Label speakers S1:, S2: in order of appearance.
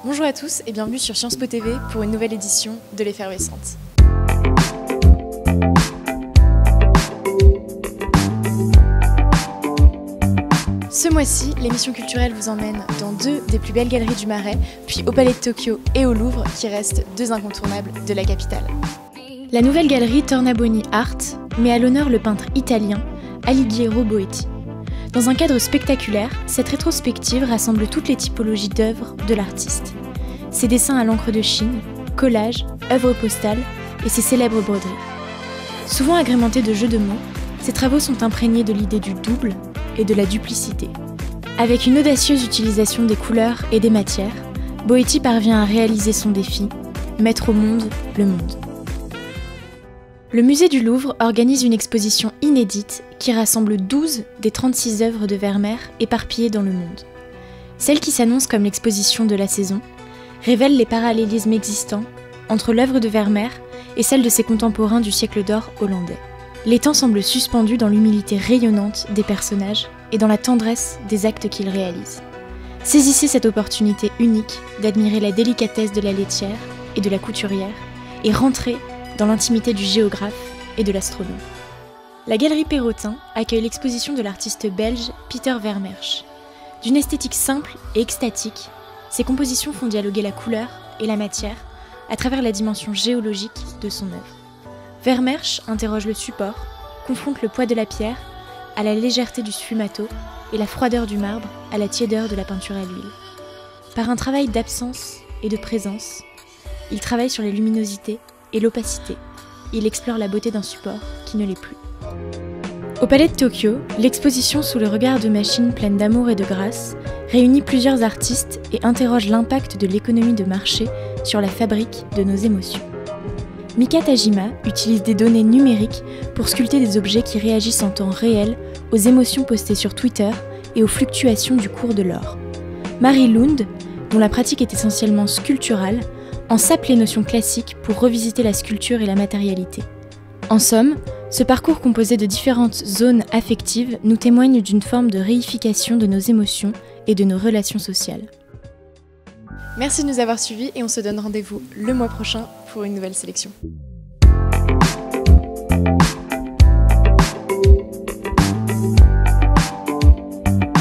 S1: Bonjour à tous et bienvenue sur Sciences Po TV pour une nouvelle édition de l'Effervescente. Ce mois-ci, l'émission culturelle vous emmène dans deux des plus belles galeries du Marais, puis au Palais de Tokyo et au Louvre, qui restent deux incontournables de la capitale. La nouvelle galerie Tornabuoni Art met à l'honneur le peintre italien Alighiero Boetti. Dans un cadre spectaculaire, cette rétrospective rassemble toutes les typologies d'œuvres de l'artiste. Ses dessins à l'encre de Chine, collages, œuvres postales et ses célèbres broderies. Souvent agrémentés de jeux de mots, ces travaux sont imprégnés de l'idée du double et de la duplicité. Avec une audacieuse utilisation des couleurs et des matières, Boetti parvient à réaliser son défi, mettre au monde le monde. Le musée du Louvre organise une exposition inédite qui rassemble 12 des 36 œuvres de Vermeer éparpillées dans le monde. Celle qui s'annonce comme l'exposition de la saison révèle les parallélismes existants entre l'œuvre de Vermeer et celle de ses contemporains du siècle d'or hollandais. Les temps semblent suspendus dans l'humilité rayonnante des personnages et dans la tendresse des actes qu'ils réalisent. Saisissez cette opportunité unique d'admirer la délicatesse de la laitière et de la couturière et rentrez dans l'intimité du géographe et de l'astronome. La Galerie Perrotin accueille l'exposition de l'artiste belge Pieter Vermeersch. D'une esthétique simple et extatique, ses compositions font dialoguer la couleur et la matière à travers la dimension géologique de son œuvre. Vermeersch interroge le support, confronte le poids de la pierre à la légèreté du sfumato et la froideur du marbre à la tiédeur de la peinture à l'huile. Par un travail d'absence et de présence, il travaille sur les luminosités et l'opacité. Il explore la beauté d'un support qui ne l'est plus. Au Palais de Tokyo, l'exposition Sous le regard de machines pleines d'amour et de grâce réunit plusieurs artistes et interroge l'impact de l'économie de marché sur la fabrique de nos émotions. Mika Tajima utilise des données numériques pour sculpter des objets qui réagissent en temps réel aux émotions postées sur Twitter et aux fluctuations du cours de l'or. Marie Lund, dont la pratique est essentiellement sculpturale, en sape les notions classiques pour revisiter la sculpture et la matérialité. En somme, ce parcours composé de différentes zones affectives nous témoigne d'une forme de réification de nos émotions et de nos relations sociales. Merci de nous avoir suivis et on se donne rendez-vous le mois prochain pour une nouvelle sélection.